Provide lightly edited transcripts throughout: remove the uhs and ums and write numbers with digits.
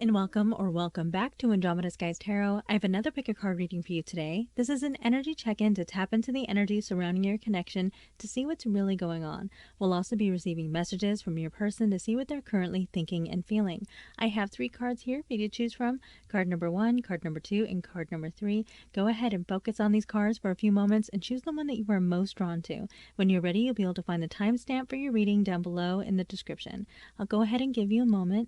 and welcome back to Andromeda Skies Tarot. I have another pick a card reading for you today. This is an energy check-in to tap into the energy surrounding your connection to see what's really going on. We'll also be receiving messages from your person to see what they're currently thinking and feeling. I have 3 cards here for you to choose from. Card number 1, card number 2, and card number 3. Go ahead and focus on these cards for a few moments and choose the one that you are most drawn to. When you're ready, you'll be able to find the timestamp for your reading down below in the description. I'll go ahead and give you a moment.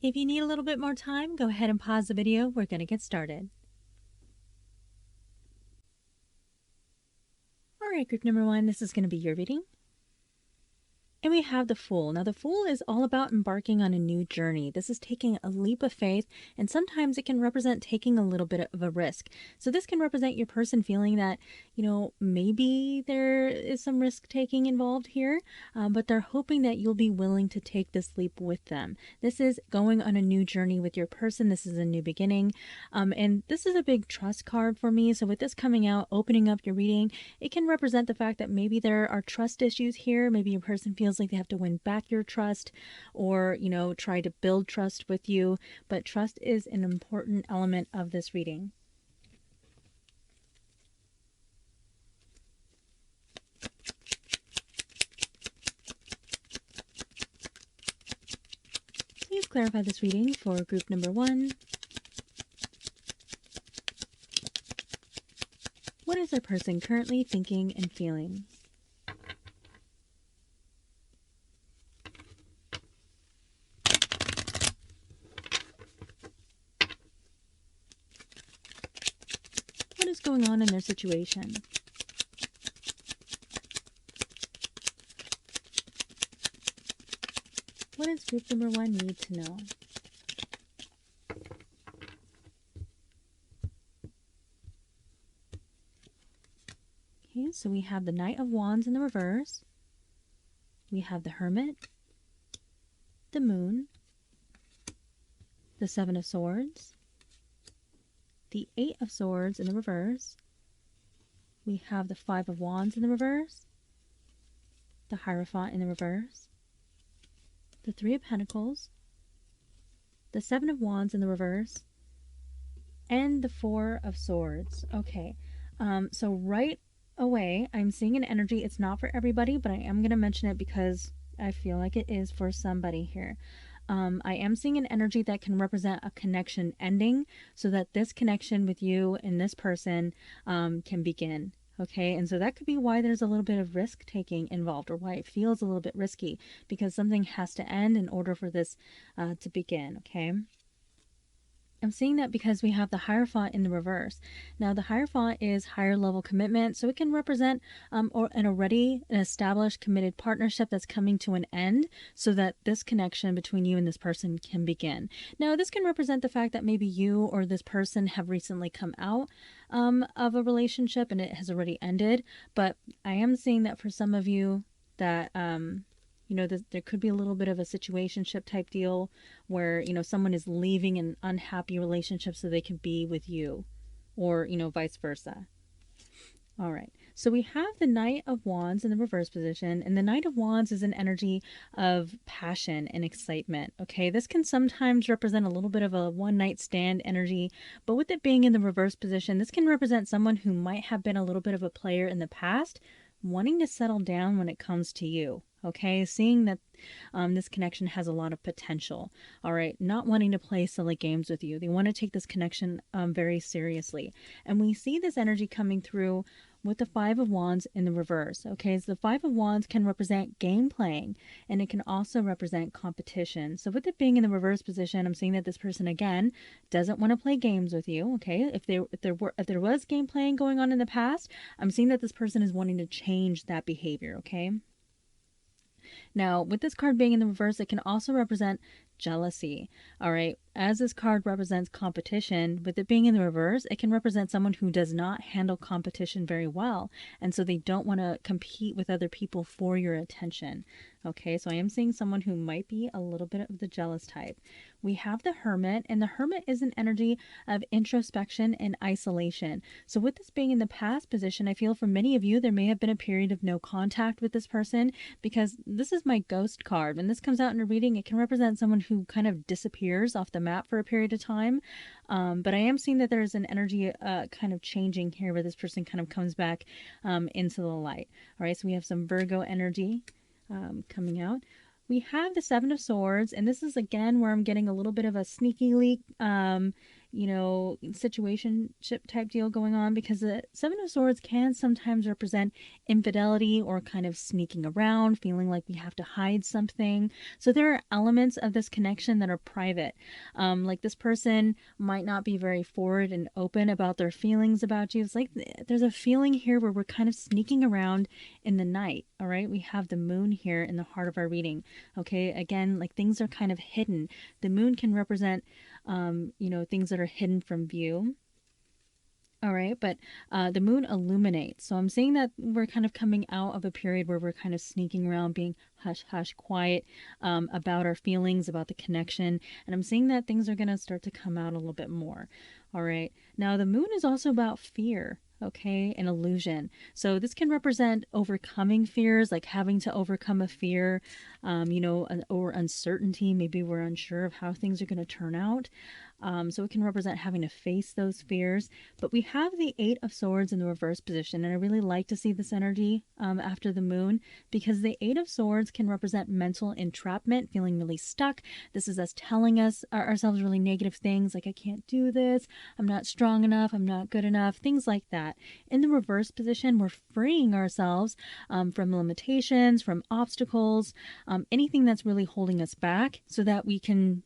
If you need a little bit more time, go ahead and pause the video. We're going to get started. All right, group number 1, this is going to be your reading. And we have the Fool. Now, the Fool is all about embarking on a new journey. This is taking a leap of faith, and sometimes it can represent taking a little bit of a risk. So this can represent your person feeling that, maybe there is some risk taking involved here, but they're hoping that you'll be willing to take this leap with them. This is going on a new journey with your person. This is a new beginning. And this is a big trust card for me. So with this coming out, opening up your reading, it can represent the fact that maybe there are trust issues here. Maybe your person feels like they have to win back your trust or, try to build trust with you. But trust is an important element of this reading. Please clarify this reading for group number 1. What is our person currently thinking and feeling? What is going on in their situation? What does group number 1 need to know? Okay, so we have the Knight of Wands in the reverse. We have the Hermit, the Moon, the Seven of Swords, the 8 of Swords in the reverse. We have the 5 of Wands in the reverse, the Hierophant in the reverse, the 3 of Pentacles, the 7 of Wands in the reverse, and the 4 of Swords. Okay, so right away, I'm seeing an energy. It's not for everybody, but I am going to mention it because I feel like it is for somebody here. I am seeing an energy that can represent a connection ending so that this connection with you and this person can begin. Okay, and so that could be why there's a little bit of risk taking involved, or why it feels a little bit risky, because something has to end in order for this to begin. Okay, I'm seeing that because we have the Hierophant in the reverse. Now, the Hierophant is higher level commitment, so it can represent an established, committed partnership that's coming to an end so that this connection between you and this person can begin. Now, this can represent the fact that maybe you or this person have recently come out of a relationship and it has already ended, but I am seeing that for some of you that there could be a little bit of a situationship type deal where, someone is leaving an unhappy relationship so they can be with you, or, vice versa. All right. So we have the Knight of Wands in the reverse position, and the Knight of Wands is an energy of passion and excitement. Okay. This can sometimes represent a little bit of a one-night stand energy, but with it being in the reverse position, this can represent someone who might have been a little bit of a player in the past, wanting to settle down when it comes to you. Okay, seeing that this connection has a lot of potential. All right, not wanting to play silly games with you. They want to take this connection very seriously. And we see this energy coming through with the 5 of Wands in the reverse. Okay, so the 5 of Wands can represent game playing, and it can also represent competition. So with it being in the reverse position, I'm seeing that this person again doesn't want to play games with you. Okay, if there was game playing going on in the past, I'm seeing that this person is wanting to change that behavior. Okay. Now, with this card being in the reverse, it can also represent jealousy. All right. As this card represents competition, with it being in the reverse, it can represent someone who does not handle competition very well. And so they don't want to compete with other people for your attention. Okay. So I am seeing someone who might be a little bit of the jealous type. We have the Hermit, and the Hermit is an energy of introspection and isolation. So with this being in the past position, I feel for many of you, there may have been a period of no contact with this person, because this is my ghost card. When this comes out in a reading, it can represent someone who kind of disappears off the map for a period of time. But I am seeing that there's an energy kind of changing here where this person kind of comes back into the light. All right, so we have some Virgo energy coming out. We have the Seven of Swords, and this is again where I'm getting a little bit of a sneaky leak, situationship type deal going on, because the Seven of Swords can sometimes represent infidelity or kind of sneaking around, feeling like we have to hide something. So there are elements of this connection that are private. Like this person might not be very forward and open about their feelings about you. It's like there's a feeling here where we're kind of sneaking around in the night. All right, we have the moon here in the heart of our reading. Okay, again, like things are kind of hidden. The moon can represent things that are hidden from view. All right, but the moon illuminates. So I'm seeing that we're kind of coming out of a period where we're kind of sneaking around, being hush, hush, quiet about our feelings, about the connection. And I'm seeing that things are going to start to come out a little bit more. All right, now the moon is also about fear. Okay, an illusion. So this can represent overcoming fears, like having to overcome a fear, or uncertainty. Maybe we're unsure of how things are going to turn out. So it can represent having to face those fears. But we have the Eight of Swords in the reverse position, and I really like to see this energy after the moon, because the Eight of Swords can represent mental entrapment, feeling really stuck. This is us telling ourselves really negative things, like I can't do this, I'm not strong enough, I'm not good enough, things like that. In the reverse position, we're freeing ourselves from limitations, from obstacles, anything that's really holding us back, so that we can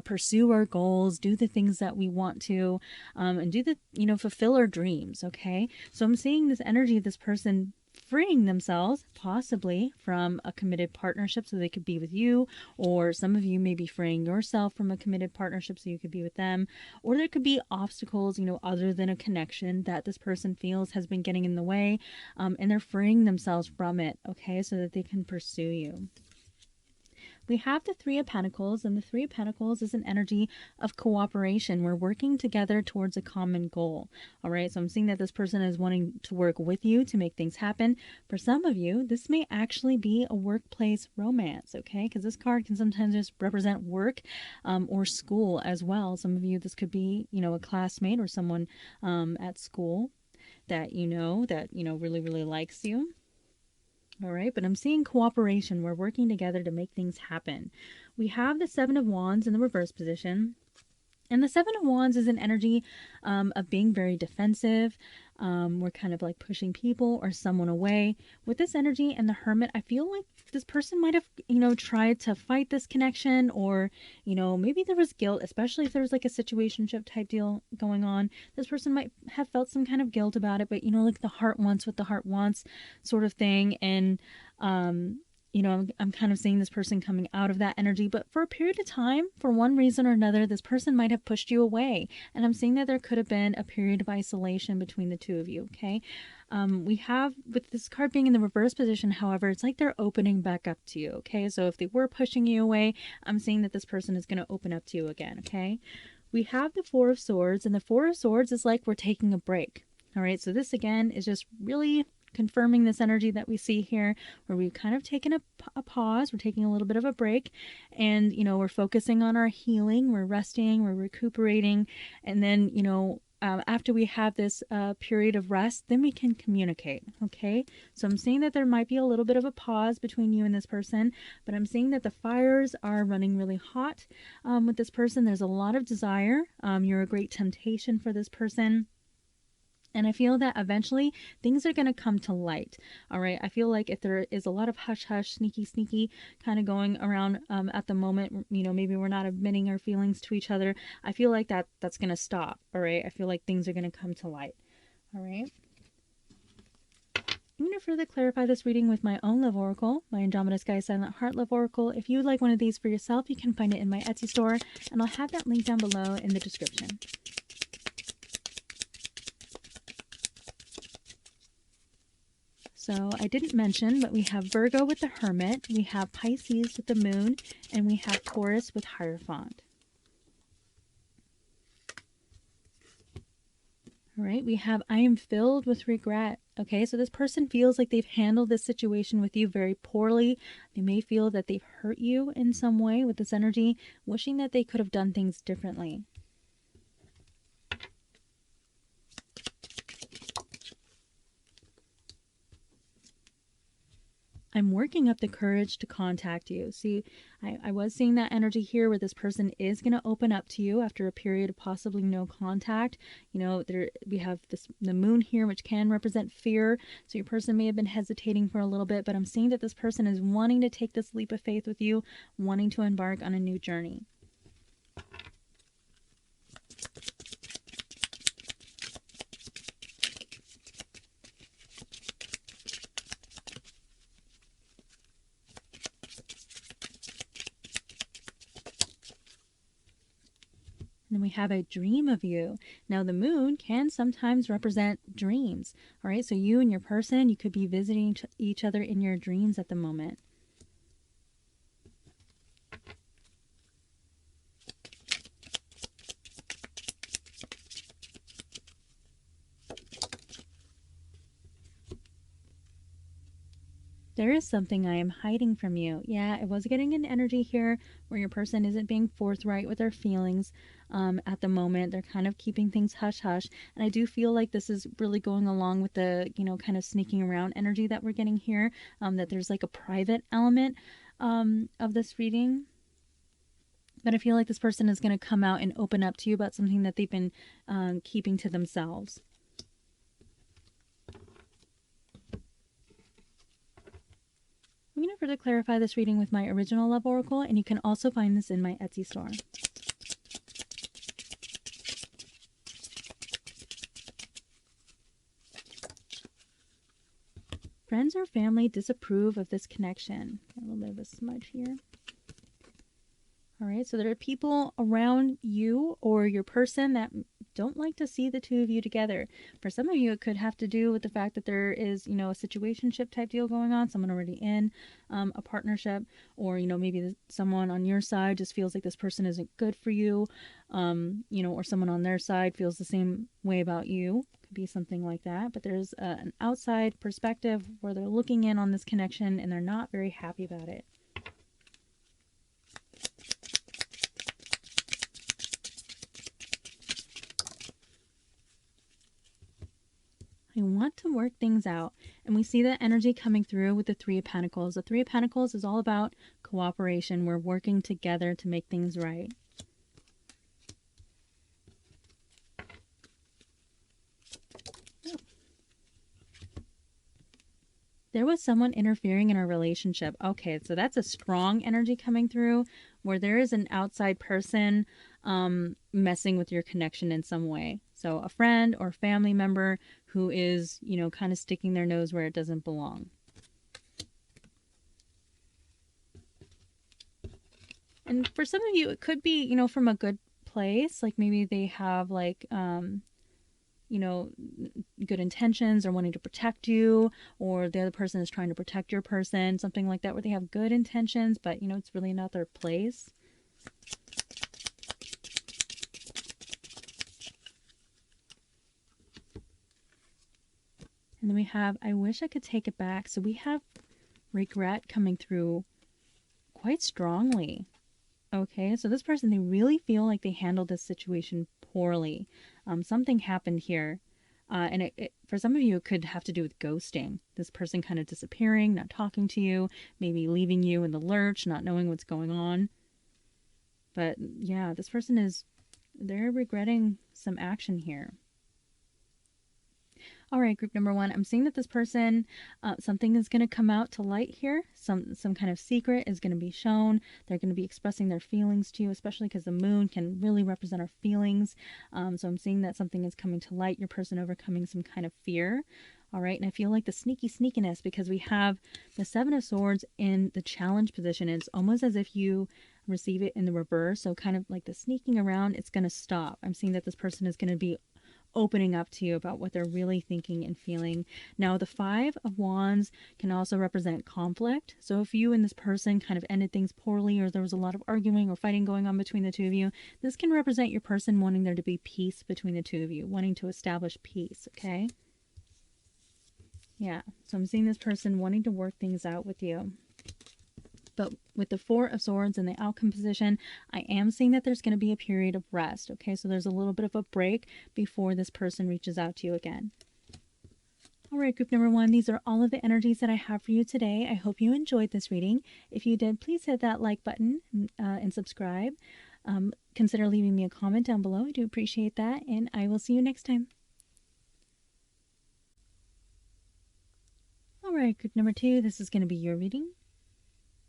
pursue our goals, do the things that we want to, and fulfill our dreams. Okay. So I'm seeing this energy of this person freeing themselves possibly from a committed partnership so they could be with you, or some of you may be freeing yourself from a committed partnership so you could be with them, or there could be obstacles, other than a connection that this person feels has been getting in the way, and they're freeing themselves from it. Okay. So that they can pursue you. We have the Three of Pentacles, and the Three of Pentacles is an energy of cooperation. We're working together towards a common goal. All right, so I'm seeing that this person is wanting to work with you to make things happen. For some of you, this may actually be a workplace romance, okay? Because this card can sometimes just represent work or school as well. Some of you, this could be, a classmate or someone at school that really, really likes you. All right, but I'm seeing cooperation. We're working together to make things happen. We have the Seven of Wands in the reverse position. And the Seven of Wands is an energy of being very defensive. We're kind of like pushing people or someone away. With this energy and the Hermit, I feel like this person might have, tried to fight this connection, or, maybe there was guilt, especially if there was like a situationship type deal going on. This person might have felt some kind of guilt about it, but, like the heart wants what the heart wants sort of thing. And, I'm kind of seeing this person coming out of that energy, but for a period of time, for one reason or another, this person might have pushed you away. And I'm seeing that there could have been a period of isolation between the two of you. Okay. We have, with this card being in the reverse position, however, it's like they're opening back up to you. Okay. So if they were pushing you away, I'm seeing that this person is going to open up to you again. Okay. We have the Four of Swords, and the Four of Swords is like we're taking a break. All right. So this again is just really confirming this energy that we see here, where we've kind of taken a pause, we're taking a little bit of a break, and we're focusing on our healing, we're resting, we're recuperating, and then after we have this period of rest, then we can communicate. Okay, so I'm seeing that there might be a little bit of a pause between you and this person, but I'm seeing that the fires are running really hot with this person. There's a lot of desire. You're a great temptation for this person. And I feel that eventually things are going to come to light. All right. I feel like if there is a lot of hush hush, sneaky kind of going around at the moment, maybe we're not admitting our feelings to each other. I feel like that's going to stop. All right. I feel like things are going to come to light. All right. I'm going to further clarify this reading with my own love oracle, my Andromeda Sky Silent Heart love oracle. If you would like one of these for yourself, you can find it in my Etsy store, and I'll have that link down below in the description. So I didn't mention, but we have Virgo with the Hermit, we have Pisces with the Moon, and we have Taurus with Hierophant. All right, we have I am filled with regret. Okay, so this person feels like they've handled this situation with you very poorly. They may feel that they've hurt you in some way with this energy, wishing that they could have done things differently. I'm working up the courage to contact you. See, I was seeing that energy here where this person is going to open up to you after a period of possibly no contact. You know, we have the moon here, which can represent fear. So your person may have been hesitating for a little bit, but I'm seeing that this person is wanting to take this leap of faith with you, wanting to embark on a new journey. And we have a dream of you. Now, the moon can sometimes represent dreams. All right, so you and your person, you could be visiting each other in your dreams at the moment. There is something I am hiding from you. Yeah, I was getting an energy here where your person isn't being forthright with their feelings at the moment. They're kind of keeping things hush hush. And I do feel like this is really going along with the, you know, kind of sneaking around energy that we're getting here, that there's like a private element of this reading. But I feel like this person is going to come out and open up to you about something that they've been keeping to themselves. I'm going to further clarify this reading with my original love oracle, and you can also find this in my Etsy store. Friends or family disapprove of this connection. A little bit of a smudge here. All right, so there are people around you or your person that don't like to see the two of you together. For some of you, it could have to do with the fact that there is, you know, a situationship type deal going on, someone already in a partnership, or, you know, maybe someone on your side just feels like this person isn't good for you, you know, or someone on their side feels the same way about you. Could be something like that. But there's an outside perspective where they're looking in on this connection and they're not very happy about it. I want to work things out. And we see that energy coming through with the Three of Pentacles. The Three of Pentacles is all about cooperation. We're working together to make things right. Oh. There was someone interfering in our relationship. Okay, so that's a strong energy coming through where there is an outside person messing with your connection in some way. So a friend or family member who is, you know, kind of sticking their nose where it doesn't belong. And for some of you, it could be, you know, from a good place. Like maybe they have like, you know, good intentions or wanting to protect you, or the other person is trying to protect your person, something like that, where they have good intentions, but, you know, it's really not their place. And then we have, I wish I could take it back. So we have regret coming through quite strongly. Okay, so this person, they really feel like they handled this situation poorly. Something happened here. And for some of you, it could have to do with ghosting. This person kind of disappearing, not talking to you, maybe leaving you in the lurch, not knowing what's going on. But yeah, this person they're regretting some action here. All right, group number one, I'm seeing that this person, something is going to come out to light here. Some kind of secret is going to be shown. They're going to be expressing their feelings to you, especially because the moon can really represent our feelings. So I'm seeing that something is coming to light, your person overcoming some kind of fear. All right, and I feel like the sneakiness, because we have the Seven of Swords in the challenge position. It's almost as if you receive it in the reverse. So kind of like the sneaking around, it's going to stop. I'm seeing that this person is going to be opening up to you about what they're really thinking and feeling. Now, the Five of Wands can also represent conflict. So if you and this person kind of ended things poorly, or there was a lot of arguing or fighting going on between the two of you, this can represent your person wanting there to be peace between the two of you, wanting to establish peace, okay? Yeah, so I'm seeing this person wanting to work things out with you. But with the Four of Swords in the outcome position, I am seeing that there's going to be a period of rest. Okay, so there's a little bit of a break before this person reaches out to you again. All right, group number one, these are all of the energies that I have for you today. I hope you enjoyed this reading. If you did, please hit that like button and subscribe. Consider leaving me a comment down below. I do appreciate that, and I will see you next time. All right, group number two, this is going to be your reading.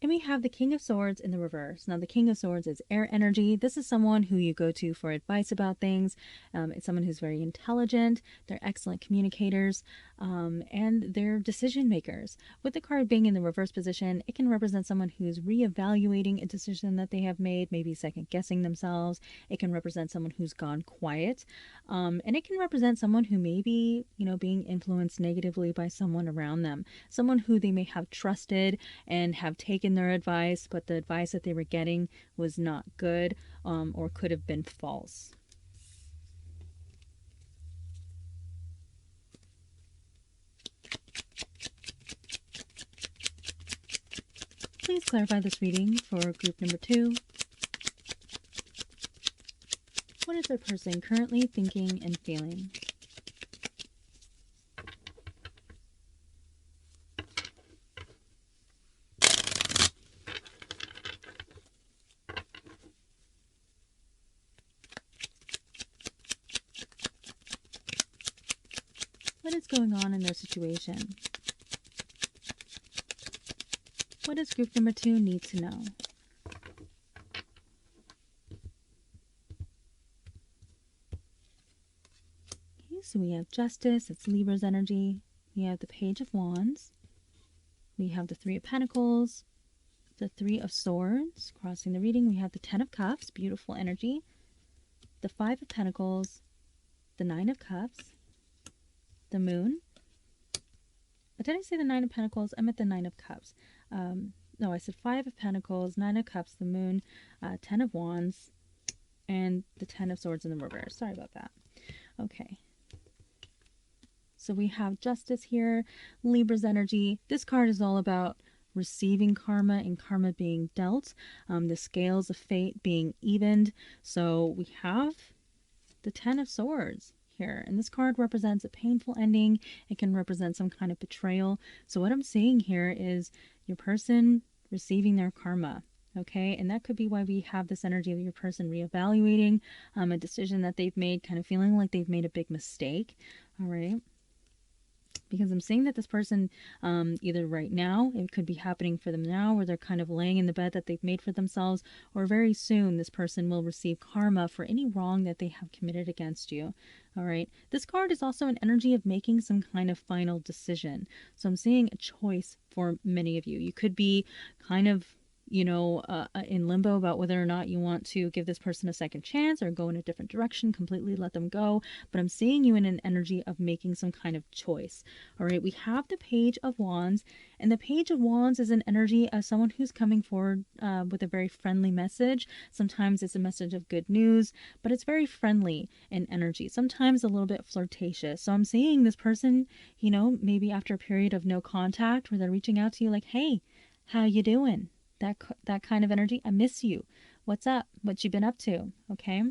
And we have the King of Swords in the reverse. Now, the King of Swords is air energy. This is someone who you go to for advice about things. It's someone who's very intelligent. They're excellent communicators, and they're decision makers. With the card being in the reverse position, it can represent someone who's reevaluating a decision that they have made, maybe second guessing themselves. It can represent someone who's gone quiet, and it can represent someone who may be, being influenced negatively by someone around them, someone who they may have trusted and have taken their advice, but the advice that they were getting was not good, or could have been false. Please clarify this reading for group number two. What is their person currently thinking and feeling? What is going on in their situation? What does group number two need to know? Okay, so we have Justice, it's Libra's energy. We have the Page of Wands. We have the Three of Pentacles, the Three of Swords. Crossing the reading, we have the Ten of Cups, beautiful energy. The Five of Pentacles, the Nine of Cups, the Moon. Did I say the Nine of Pentacles? I meant the Nine of Cups. No, I said Five of Pentacles, Nine of Cups, the Moon, Ten of Wands, and the Ten of Swords in the reverse. Sorry about that. Okay. So we have Justice here, Libra's energy. This card is all about receiving karma and karma being dealt, the scales of fate being evened. So we have the Ten of Swords here, and this card represents a painful ending. It can represent some kind of betrayal. So what I'm seeing here is your person receiving their karma, okay? And that could be why we have this energy of your person reevaluating a decision that they've made, kind of feeling like they've made a big mistake. All right, because I'm seeing that this person, either right now, it could be happening for them now, where they're kind of laying in the bed that they've made for themselves, or very soon this person will receive karma for any wrong that they have committed against you. All right, this card is also an energy of making some kind of final decision. So I'm seeing a choice for many of you. You could be kind of in limbo about whether or not you want to give this person a second chance or go in a different direction, completely let them go. But I'm seeing you in an energy of making some kind of choice. All right, we have the Page of Wands, and the Page of Wands is an energy of someone who's coming forward with a very friendly message. Sometimes it's a message of good news, but it's very friendly in energy, sometimes a little bit flirtatious. So I'm seeing this person, maybe after a period of no contact, where they're reaching out to you like, hey, how you doing? That kind of energy. I miss you. What's up? What you been up to? Okay.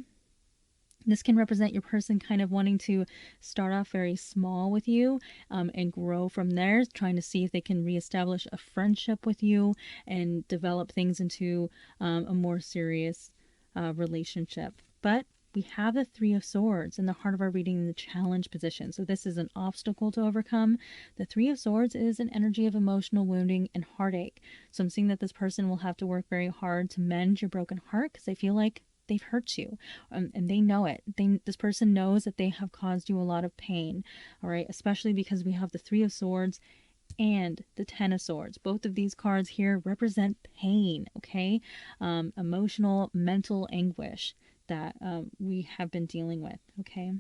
This can represent your person kind of wanting to start off very small with you, and grow from there, trying to see if they can reestablish a friendship with you and develop things into a more serious relationship. But we have the Three of Swords in the heart of our reading in the challenge position. So this is an obstacle to overcome. The Three of Swords is an energy of emotional wounding and heartache. So I'm seeing that this person will have to work very hard to mend your broken heart, because I feel like they've hurt you, and they know it. This person knows that they have caused you a lot of pain, all right, especially because we have the Three of Swords and the Ten of Swords. Both of these cards here represent pain, okay? Emotional, mental anguish that we have been dealing with, okay?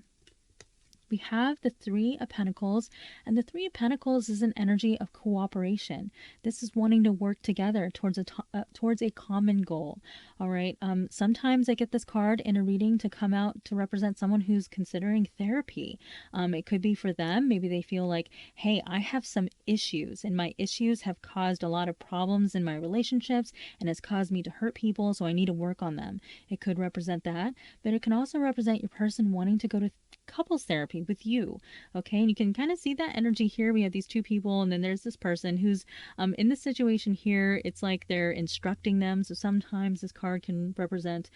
We have the Three of Pentacles, and the Three of Pentacles is an energy of cooperation. This is wanting to work together towards a common goal. All right. Sometimes I get this card in a reading to come out to represent someone who's considering therapy. It could be for them. Maybe they feel like, hey, I have some issues, and my issues have caused a lot of problems in my relationships, and has caused me to hurt people, so I need to work on them. It could represent that, but it can also represent your person wanting to go to couples therapy with you. Okay, and you can kind of see that energy here. We have these two people, and then there's this person who's in this situation here. It's like they're instructing them. So sometimes this card can represent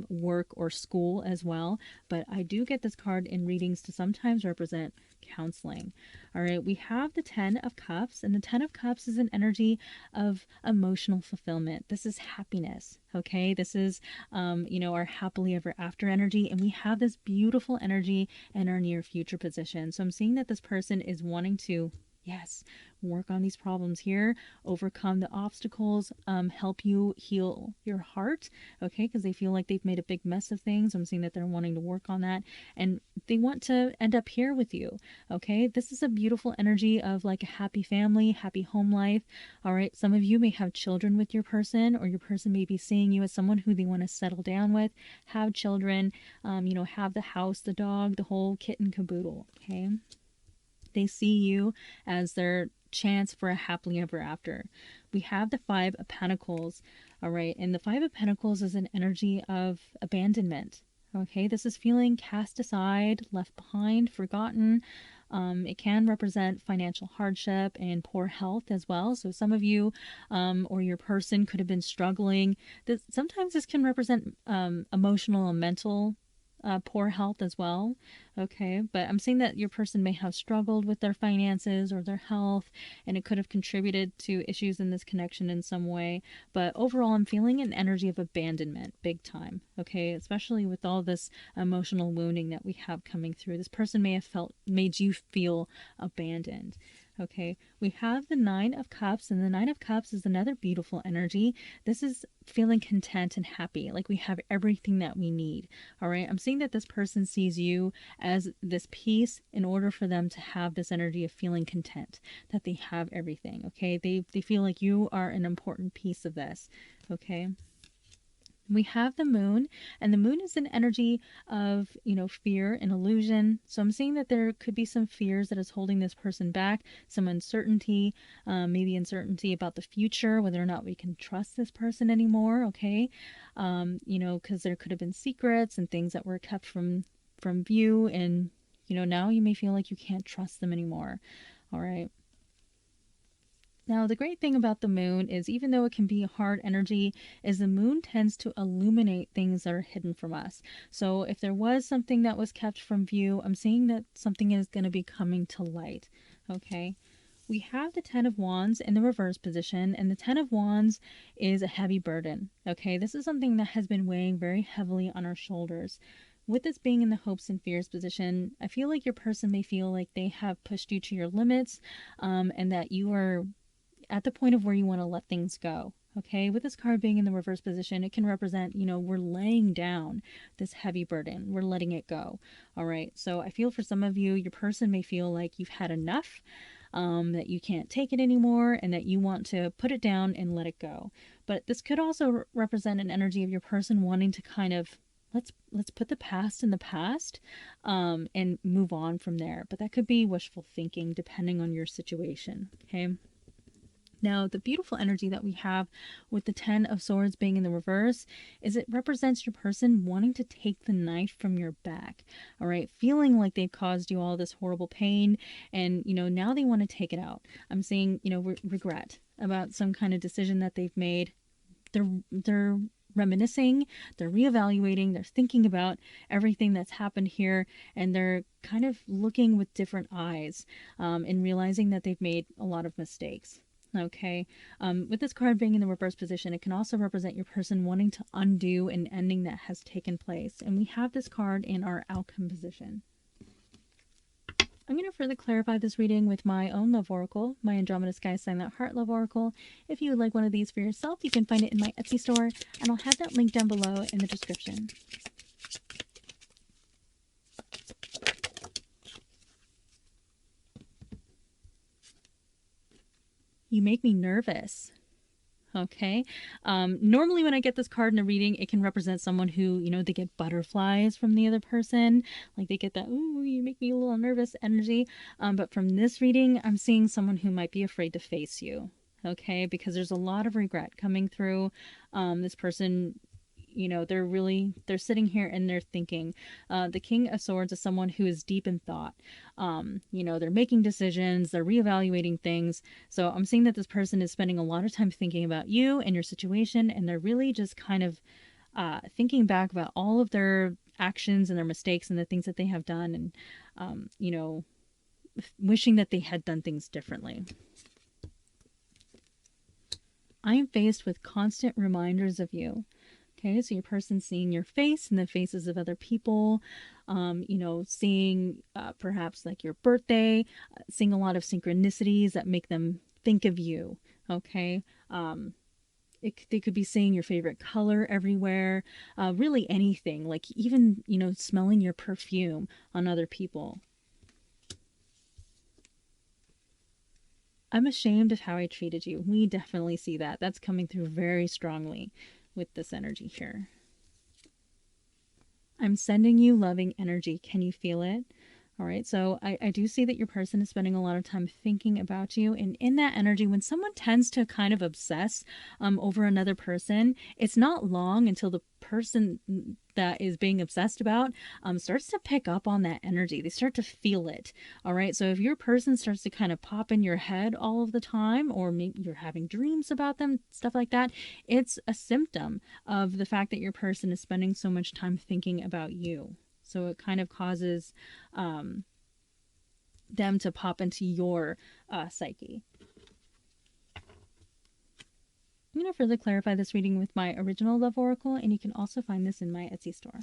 work or school as well, but I do get this card in readings to sometimes represent counseling. All right, we have the Ten of Cups, and the Ten of Cups is an energy of emotional fulfillment. This is happiness. Okay, this is our happily ever after energy, and we have this beautiful energy in our near future position. So I'm seeing that this person is wanting to, yes, work on these problems here, overcome the obstacles, help you heal your heart, okay, because they feel like they've made a big mess of things. I'm seeing that they're wanting to work on that, and they want to end up here with you, okay? This is a beautiful energy of like a happy family, happy home life. All right, some of you may have children with your person, or your person may be seeing you as someone who they want to settle down with, have children, have the house, the dog, the whole kit and caboodle, okay? They see you as their chance for a happily ever after. We have the Five of Pentacles, all right, and the Five of Pentacles is an energy of abandonment. Okay, this is feeling cast aside, left behind, forgotten. It can represent financial hardship and poor health as well. So some of you or your person could have been struggling. Sometimes this can represent emotional and mental poor health as well. Okay, but I'm seeing that your person may have struggled with their finances or their health, and it could have contributed to issues in this connection in some way. But overall, I'm feeling an energy of abandonment big time. Okay, especially with all this emotional wounding that we have coming through. This person may have made you feel abandoned. Okay, we have the Nine of Cups, and the Nine of Cups is another beautiful energy. This is feeling content and happy, like we have everything that we need. All right, I'm seeing that this person sees you as this piece in order for them to have this energy of feeling content, that they have everything. Okay, they feel like you are an important piece of this. Okay. We have the Moon, and the Moon is an energy of, fear and illusion. So I'm seeing that there could be some fears that is holding this person back, some uncertainty, maybe uncertainty about the future, whether or not we can trust this person anymore, okay? Because there could have been secrets and things that were kept from view, and, now you may feel like you can't trust them anymore, all right? Now, the great thing about the moon is, even though it can be a hard energy, is the moon tends to illuminate things that are hidden from us. So if there was something that was kept from view, I'm seeing that something is going to be coming to light. Okay. We have the Ten of Wands in the reverse position, and the Ten of Wands is a heavy burden. Okay. This is something that has been weighing very heavily on our shoulders. With this being in the hopes and fears position, I feel like your person may feel like they have pushed you to your limits, and that you are at the point of where you want to let things go. Okay, with this card being in the reverse position, it can represent, we're laying down this heavy burden. We're letting it go. All right, so I feel for some of you, your person may feel like you've had enough, that you can't take it anymore, and that you want to put it down and let it go. But this could also represent an energy of your person wanting to kind of, let's put the past in the past, and move on from there. But that could be wishful thinking depending on your situation. Okay. Now, the beautiful energy that we have with the Ten of Swords being in the reverse is it represents your person wanting to take the knife from your back, all right? Feeling like they've caused you all this horrible pain, and, now they want to take it out. I'm seeing, regret about some kind of decision that they've made. They're reminiscing, they're reevaluating, they're thinking about everything that's happened here, and they're kind of looking with different eyes, and realizing that they've made a lot of mistakes. Okay. With this card being in the reverse position, it can also represent your person wanting to undo an ending that has taken place. And we have this card in our outcome position. I'm going to further clarify this reading with my own love oracle, my Andromeda Sky Sign That Heart love oracle. If you would like one of these for yourself, you can find it in my Etsy store, and I'll have that link down below in the description. You make me nervous. Okay. Normally when I get this card in a reading, it can represent someone who, you know, they get butterflies from the other person. Like they get that, ooh, you make me a little nervous energy. But from this reading, I'm seeing someone who might be afraid to face you. Okay. Because there's a lot of regret coming through. This person, you know, they're sitting here and they're thinking. The King of Swords is someone who is deep in thought. You know, they're making decisions, they're reevaluating things. So I'm seeing that this person is spending a lot of time thinking about you and your situation, and they're really just kind of thinking back about all of their actions and their mistakes and the things that they have done, and you know, wishing that they had done things differently. I am faced with constant reminders of you. Okay, so your person's seeing your face and the faces of other people, you know, seeing perhaps like your birthday, seeing a lot of synchronicities that make them think of you. Okay, they could be seeing your favorite color everywhere, really anything, like even, you know, smelling your perfume on other people. I'm ashamed of how I treated you. We definitely see that. That's coming through very strongly with this energy here. I'm sending you loving energy. Can you feel it? All right. So I do see that your person is spending a lot of time thinking about you. And in that energy, when someone tends to kind of obsess over another person, it's not long until the person that is being obsessed about starts to pick up on that energy. They start to feel it. All right. So if your person starts to kind of pop in your head all of the time, or maybe you're having dreams about them, stuff like that, it's a symptom of the fact that your person is spending so much time thinking about you. So it kind of causes them to pop into your psyche. I'm going to further clarify this reading with my original love oracle, and you can also find this in my Etsy store.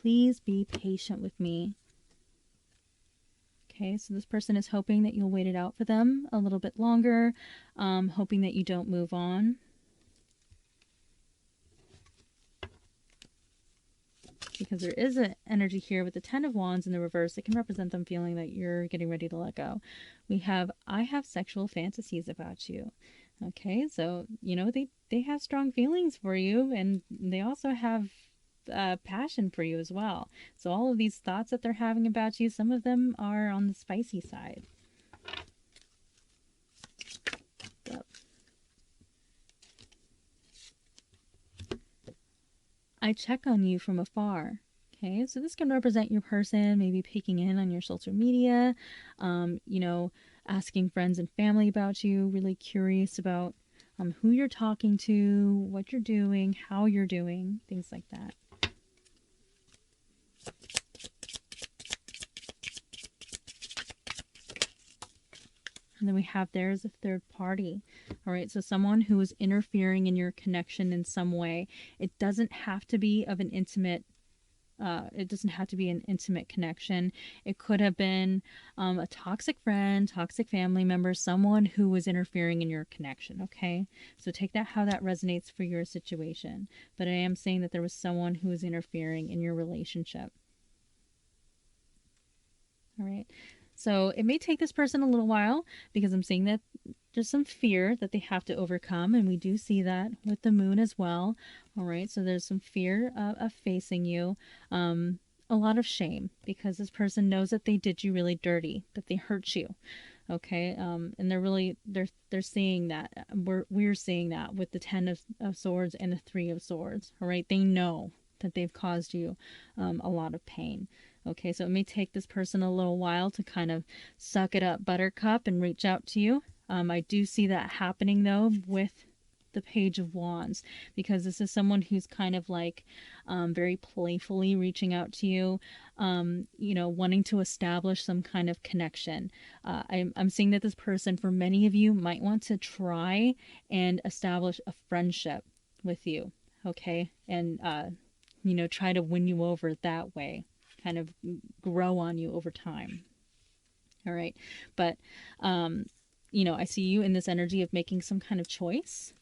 Please be patient with me. Okay, so this person is hoping that you'll wait it out for them a little bit longer, hoping that you don't move on. Because there is an energy here with the Ten of Wands in the reverse. It can represent them feeling that you're getting ready to let go. We have, I have sexual fantasies about you. Okay, so, you know, they have strong feelings for you, and they also have passion for you as well. So all of these thoughts that they're having about you, some of them are on the spicy side. Yep. I check on you from afar. Okay, so this can represent your person maybe peeking in on your social media, you know, asking friends and family about you, really curious about who you're talking to, what you're doing, how you're doing, things like that. And then we have there's a third party. All right, so someone who is interfering in your connection in some way. It doesn't have to be of an intimate it doesn't have to be an intimate connection. It could have been a toxic friend, toxic family member, someone who was interfering in your connection. Okay, so take that how that resonates for your situation. But I am saying that there was someone who was interfering in your relationship. All right, so it may take this person a little while because I'm seeing that there's some fear that they have to overcome, and we do see that with the moon as well. All right, so there's some fear of facing you, a lot of shame because this person knows that they did you really dirty, that they hurt you. Okay, and they're seeing that. We're seeing that with the Ten of Swords and the Three of Swords. All right, they know that they've caused you a lot of pain. Okay, so it may take this person a little while to kind of suck it up, buttercup, and reach out to you. I do see that happening though with the Page of Wands, because this is someone who's kind of like very playfully reaching out to you, you know, wanting to establish some kind of connection. I'm seeing that this person, for many of you, might want to try and establish a friendship with you, okay? And, you know, try to win you over that way, kind of grow on you over time. All right. But, you know, I see you in this energy of making some kind of choice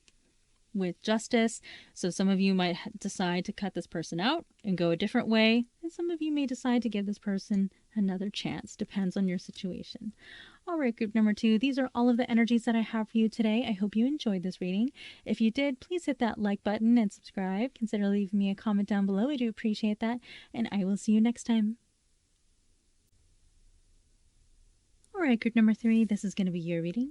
with justice. So some of you might decide to cut this person out and go a different way. And some of you may decide to give this person another chance. Depends on your situation. All right, group number 2. These are all of the energies that I have for you today. I hope you enjoyed this reading. If you did, please hit that like button and subscribe. Consider leaving me a comment down below. I do appreciate that. And I will see you next time. All right, group number 3. This is going to be your reading.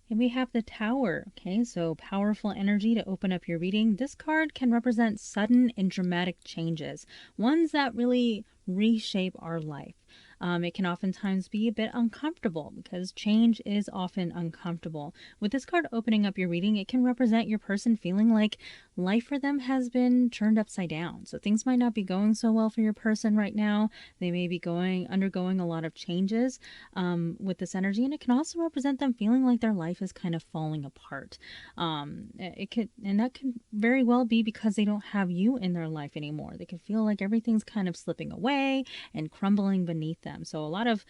And we have the Tower. Okay, so powerful energy to open up your reading. This card can represent sudden and dramatic changes, ones that really reshape our life. It can oftentimes be a bit uncomfortable because change is often uncomfortable. With this card opening up your reading, it can represent your person feeling like life for them has been turned upside down. So things might not be going so well for your person right now. They may be undergoing a lot of changes with this energy, and it can also represent them feeling like their life is kind of falling apart. That could very well be because they don't have you in their life anymore. They can feel like everything's kind of slipping away and crumbling beneath them. So a lot of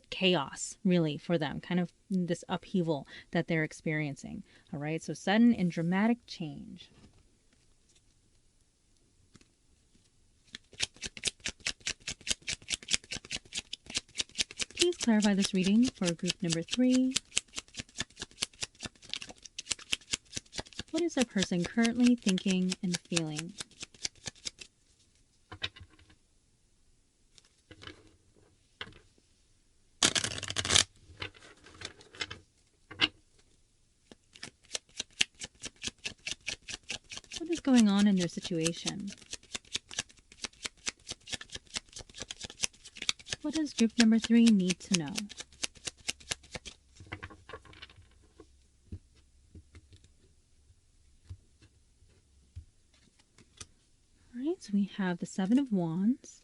chaos really for them, kind of this upheaval that they're experiencing. All right, so sudden and dramatic change. Please clarify this reading for group number 3. What is a person currently thinking and feeling? What is going on in their situation? What does group number 3 need to know? All right, so we have the 7 of Wands.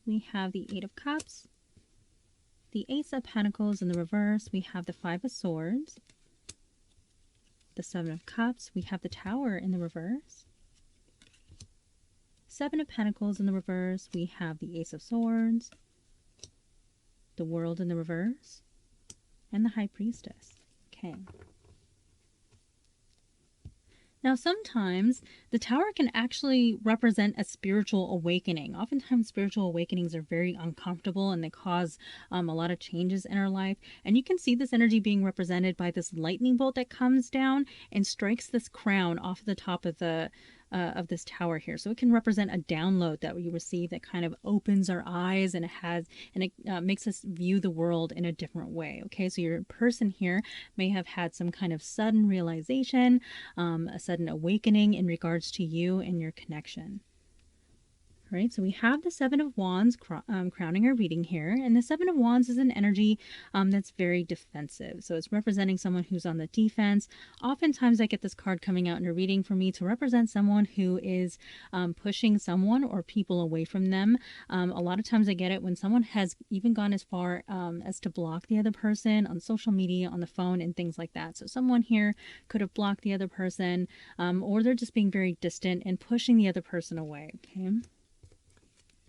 We have the 8 of Cups, the Ace of Pentacles in the reverse. We have the 5 of Swords, the 7 of Cups. We have the Tower in the reverse, 7 of Pentacles in the reverse. We have the Ace of Swords, the World in the reverse, and the High Priestess. Okay. Now, sometimes the Tower can actually represent a spiritual awakening. Oftentimes, spiritual awakenings are very uncomfortable and they cause a lot of changes in our life. And you can see this energy being represented by this lightning bolt that comes down and strikes this crown off the top of the of this tower here. So it can represent a download that we receive that kind of opens our eyes, and it makes us view the world in a different way. Okay, so your person here may have had some kind of sudden realization, a sudden awakening in regards to you and your connection. All right, so we have the 7 of Wands crowning our reading here, and the 7 of Wands is an energy that's very defensive. So it's representing someone who's on the defense. Oftentimes I get this card coming out in a reading for me to represent someone who is pushing someone or people away from them. A lot of times I get it when someone has even gone as far as to block the other person on social media, on the phone, and things like that. So someone here could have blocked the other person, or they're just being very distant and pushing the other person away. Okay.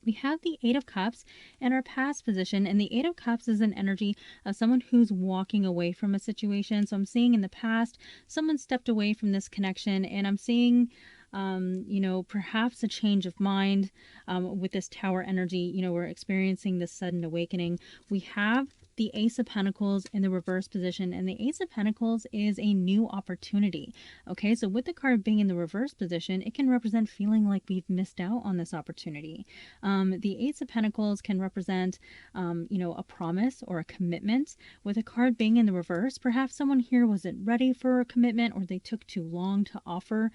We have the 8 of Cups in our past position, and the 8 of Cups is an energy of someone who's walking away from a situation. So I'm seeing in the past, someone stepped away from this connection, and I'm seeing, you know, perhaps a change of mind with this Tower energy. You know, we're experiencing this sudden awakening. We have the Ace of Pentacles in the reverse position, and the Ace of Pentacles is a new opportunity. Okay, so with the card being in the reverse position, it can represent feeling like we've missed out on this opportunity. The Ace of Pentacles can represent, you know, a promise or a commitment. With a card being in the reverse, perhaps someone here wasn't ready for a commitment, or they took too long to offer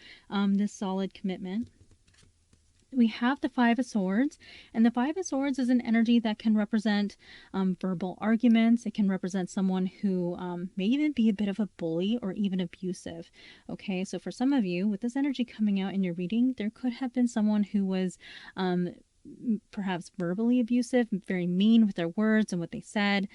this solid commitment. We have the Five of Swords, and the Five of Swords is an energy that can represent verbal arguments. It can represent someone who may even be a bit of a bully or even abusive. Okay, so for some of you, with this energy coming out in your reading, there could have been someone who was perhaps verbally abusive, very mean with their words and what they said.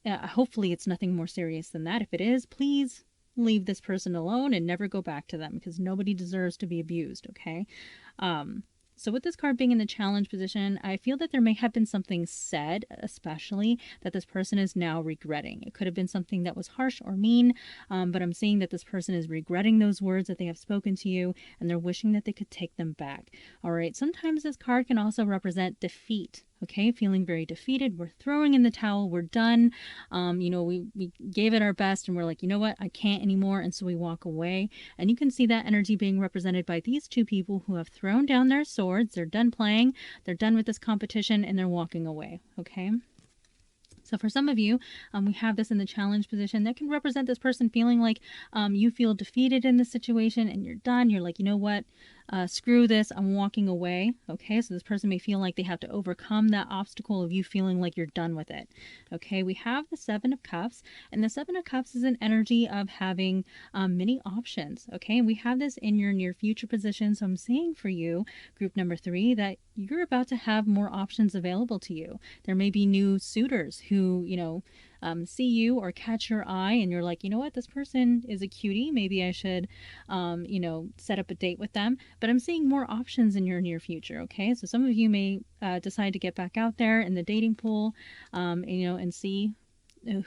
Hopefully it's nothing more serious than that. If it is, please leave this person alone and never go back to them, because nobody deserves to be abused, okay? So with this card being in the challenge position, I feel that there may have been something said, especially, that this person is now regretting. It could have been something that was harsh or mean, but I'm seeing that this person is regretting those words that they have spoken to you, and they're wishing that they could take them back. All right, sometimes this card can also represent defeat. Okay, feeling very defeated. We're throwing in the towel. We're done. We gave it our best and we're like, you know what? I can't anymore. And so we walk away. And you can see that energy being represented by these two people who have thrown down their swords. They're done playing. They're done with this competition and they're walking away. Okay. So for some of you, we have this in the challenge position that can represent this person feeling like you feel defeated in this situation and you're done. You're like, you know what? Screw this, I'm walking away. Okay, so this person may feel like they have to overcome that obstacle of you feeling like you're done with it. Okay, we have the Seven of Cups, and the Seven of Cups is an energy of having many options. Okay, and we have this in your near future position. So I'm saying for you, group number 3, that you're about to have more options available to you. There may be new suitors who, see you or catch your eye and you're like, you know what, this person is a cutie. Maybe I should, set up a date with them. But I'm seeing more options in your near future. Okay, so some of you may decide to get back out there in the dating pool, and see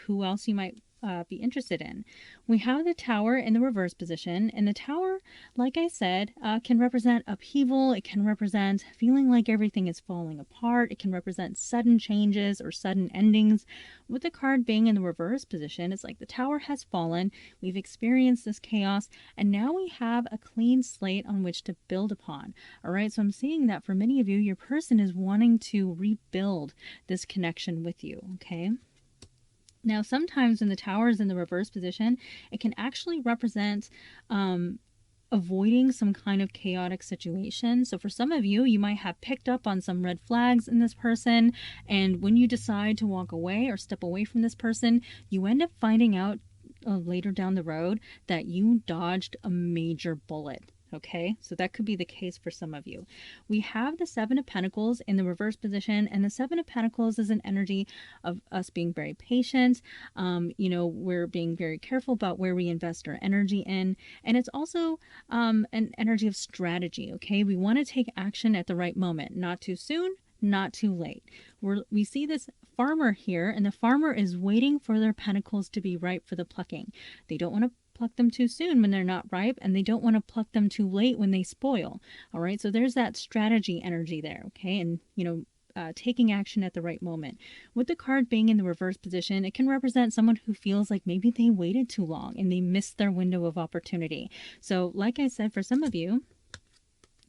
who else you might be interested in. We have the Tower in the reverse position, and the Tower, like I said, can represent upheaval. It can represent feeling like everything is falling apart. It can represent sudden changes or sudden endings. With the card being in the reverse position, it's like the Tower has fallen. We've experienced this chaos, and now we have a clean slate on which to build upon. All right, so I'm seeing that for many of you, your person is wanting to rebuild this connection with you. Okay. Now, sometimes when the Tower is in the reverse position, it can actually represent avoiding some kind of chaotic situation. So for some of you, you might have picked up on some red flags in this person, and when you decide to walk away or step away from this person, you end up finding out later down the road that you dodged a major bullet. Okay, so that could be the case for some of you. We have the Seven of Pentacles in the reverse position, and the Seven of Pentacles is an energy of us being very patient. We're being very careful about where we invest our energy in, and it's also an energy of strategy. Okay, we want to take action at the right moment, not too soon, not too late. We see this farmer here, and the farmer is waiting for their pentacles to be ripe for the plucking. They don't want to pluck them too soon when they're not ripe, and they don't want to pluck them too late when they spoil. All right, so there's that strategy energy there. Okay, and taking action at the right moment. With the card being in the reverse position, it can represent someone who feels like maybe they waited too long and they missed their window of opportunity. So like I said, for some of you,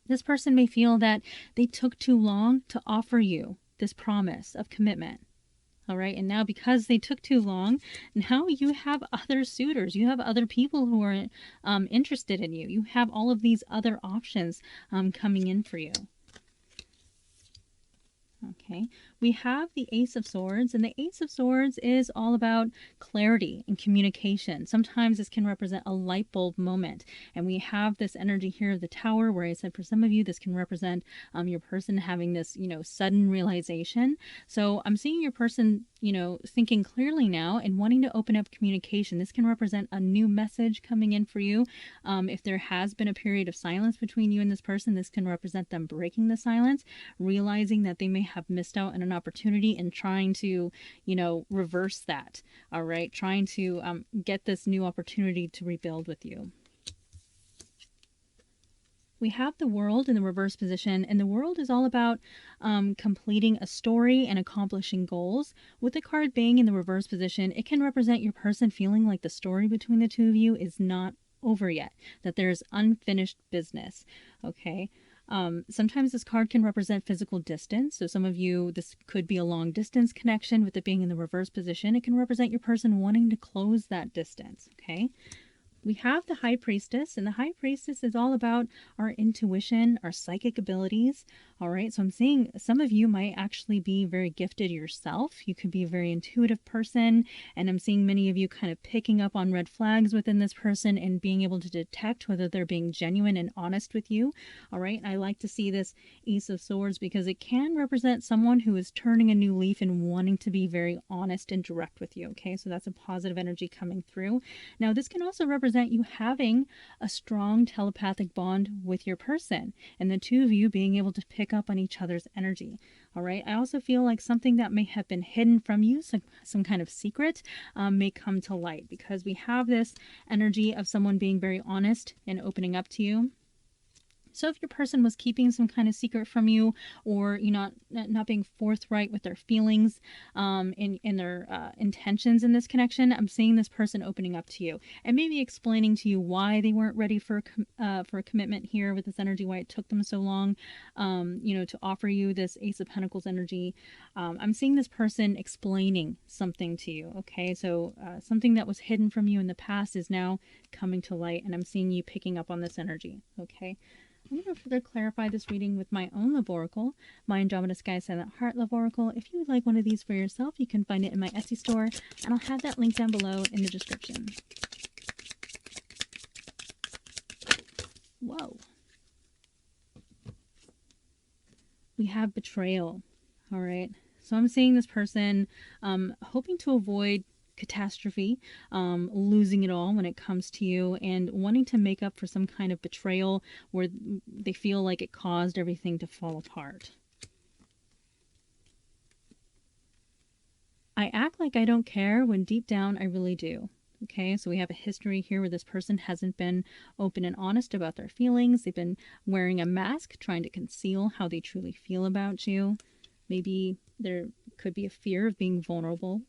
this person may feel that they took too long to offer you this promise of commitment. All right, and now because they took too long, now you have other suitors. You have other people who are interested in you. You have all of these other options coming in for you. Okay, we have the Ace of Swords, and the Ace of Swords is all about clarity and communication. Sometimes this can represent a light bulb moment, and we have this energy here of the Tower, where I said for some of you this can represent your person having this sudden realization. So I'm seeing your person thinking clearly now and wanting to open up communication. This can represent a new message coming in for you. If there has been a period of silence between you and this person, this can represent them breaking the silence, realizing that they may have missed out on an opportunity and trying to, reverse that. All right, trying to get this new opportunity to rebuild with you. We have the World in the reverse position, and the World is all about completing a story and accomplishing goals. With the card being in the reverse position, it can represent your person feeling like the story between the two of you is not over yet, that there's unfinished business. Okay. Sometimes this card can represent physical distance. So some of you, this could be a long distance connection. With it being in the reverse position, it can represent your person wanting to close that distance. Okay. We have the High Priestess, and the High Priestess is all about our intuition, our psychic abilities. All right, so I'm seeing some of you might actually be very gifted yourself. You could be a very intuitive person, and I'm seeing many of you kind of picking up on red flags within this person and being able to detect whether they're being genuine and honest with you. All right, I like to see this Ace of Swords because it can represent someone who is turning a new leaf and wanting to be very honest and direct with you. Okay, so that's a positive energy coming through. Now, this can also represent you having a strong telepathic bond with your person and the two of you being able to pick up on each other's energy. All right. I also feel like something that may have been hidden from you, some kind of secret, may come to light because we have this energy of someone being very honest and opening up to you. So if your person was keeping some kind of secret from you, or you not being forthright with their feelings, in their intentions in this connection, I'm seeing this person opening up to you and maybe explaining to you why they weren't ready for a commitment here with this energy, why it took them so long, to offer you this Ace of Pentacles energy. I'm seeing this person explaining something to you. Okay, so something that was hidden from you in the past is now coming to light, and I'm seeing you picking up on this energy. Okay. I'm going to further clarify this reading with my own love oracle, my Andromeda Sky Silent Heart love oracle. If you would like one of these for yourself, you can find it in my Etsy store, and I'll have that link down below in the description. Whoa. We have betrayal. All right. So I'm seeing this person hoping to avoid catastrophe, losing it all when it comes to you, and wanting to make up for some kind of betrayal where they feel like it caused everything to fall apart. I act like I don't care when deep down I really do. Okay, so we have a history here where this person hasn't been open and honest about their feelings. They've been wearing a mask, trying to conceal how they truly feel about you. Maybe there could be a fear of being vulnerable.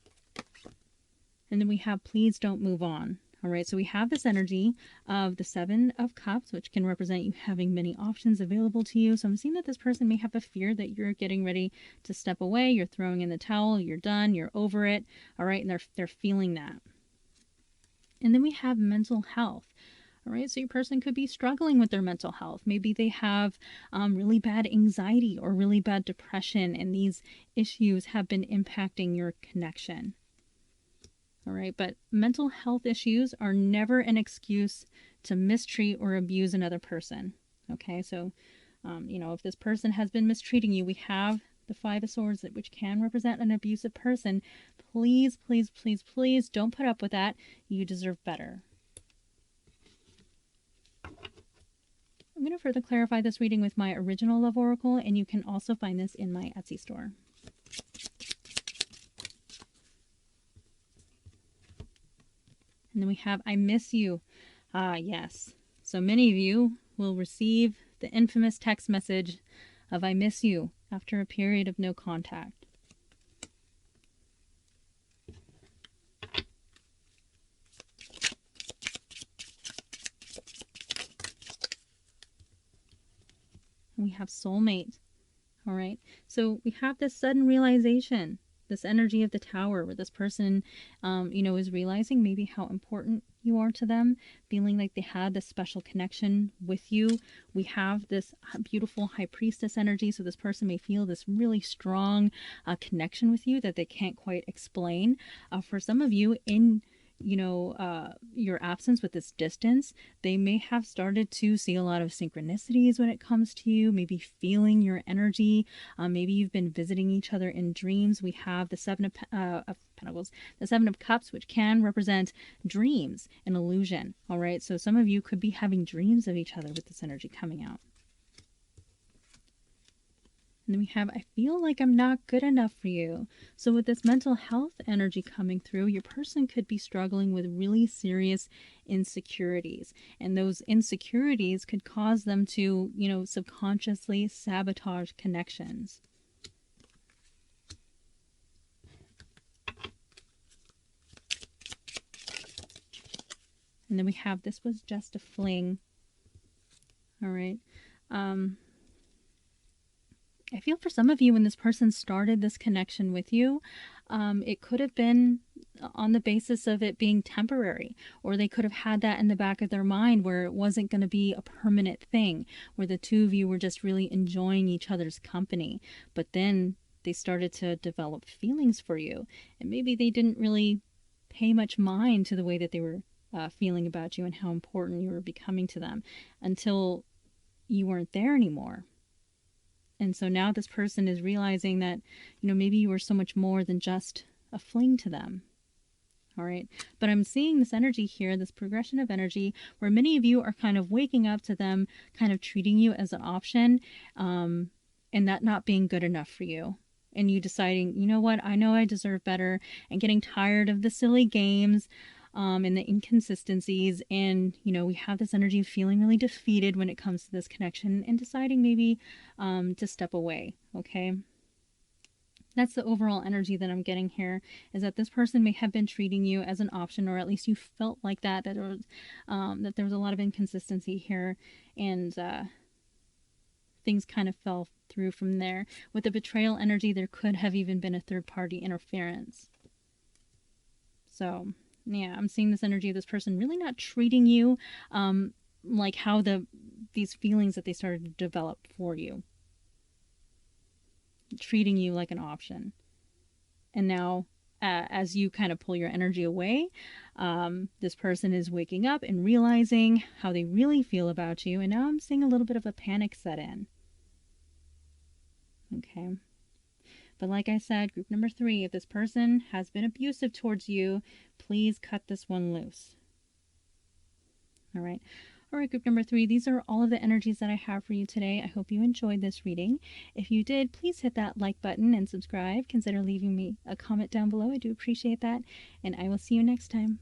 And then we have please don't move on. All right, so we have this energy of the Seven of Cups, which can represent you having many options available to you. So I'm seeing that this person may have a fear that you're getting ready to step away, you're throwing in the towel, you're done, you're over it. All right, and they're feeling that. And then we have mental health. All right, so your person could be struggling with their mental health. Maybe they have really bad anxiety or really bad depression, and these issues have been impacting your connection. All right, but mental health issues are never an excuse to mistreat or abuse another person. Okay, so, if this person has been mistreating you, we have the Five of Swords, which can represent an abusive person. Please, please, please, please don't put up with that. You deserve better. I'm going to further clarify this reading with my original love oracle, and you can also find this in my Etsy store. And then we have I miss you. Ah, yes. So many of you will receive the infamous text message of I miss you after a period of no contact. And we have soulmate. All right. So we have this sudden realization, this energy of the Tower, where this person, is realizing maybe how important you are to them, feeling like they had this special connection with you. We have this beautiful High Priestess energy, so this person may feel this really strong connection with you that they can't quite explain. For some of you, in your absence with this distance, they may have started to see a lot of synchronicities when it comes to you, maybe feeling your energy. Maybe you've been visiting each other in dreams. We have the Seven of Pentacles, the Seven of Cups, which can represent dreams and illusion. All right, so some of you could be having dreams of each other with this energy coming out. And then we have, I feel like I'm not good enough for you. So with this mental health energy coming through, your person could be struggling with really serious insecurities. And those insecurities could cause them to, subconsciously sabotage connections. And then we have, this was just a fling. All right. I feel for some of you, when this person started this connection with you, it could have been on the basis of it being temporary, or they could have had that in the back of their mind where it wasn't going to be a permanent thing, where the two of you were just really enjoying each other's company. But then they started to develop feelings for you, and maybe they didn't really pay much mind to the way that they were feeling about you and how important you were becoming to them until you weren't there anymore. And so now this person is realizing that, maybe you were so much more than just a fling to them. All right. But I'm seeing this energy here, this progression of energy, where many of you are kind of waking up to them, kind of treating you as an option, and that not being good enough for you. And you deciding, you know what, I know I deserve better, and getting tired of the silly games and the inconsistencies. And, we have this energy of feeling really defeated when it comes to this connection and deciding maybe to step away. Okay. That's the overall energy that I'm getting here, is that this person may have been treating you as an option, or at least you felt like that there was a lot of inconsistency here, and things kind of fell through from there. With the betrayal energy, there could have even been a third-party interference. So, yeah, I'm seeing this energy of this person really not treating you like how these feelings that they started to develop for you. Treating you like an option. And now, as you kind of pull your energy away, this person is waking up and realizing how they really feel about you. And now I'm seeing a little bit of a panic set in. Okay. But like I said, group number 3, if this person has been abusive towards you, please cut this one loose. All right. All right, group number 3, these are all of the energies that I have for you today. I hope you enjoyed this reading. If you did, please hit that like button and subscribe. Consider leaving me a comment down below. I do appreciate that. And I will see you next time.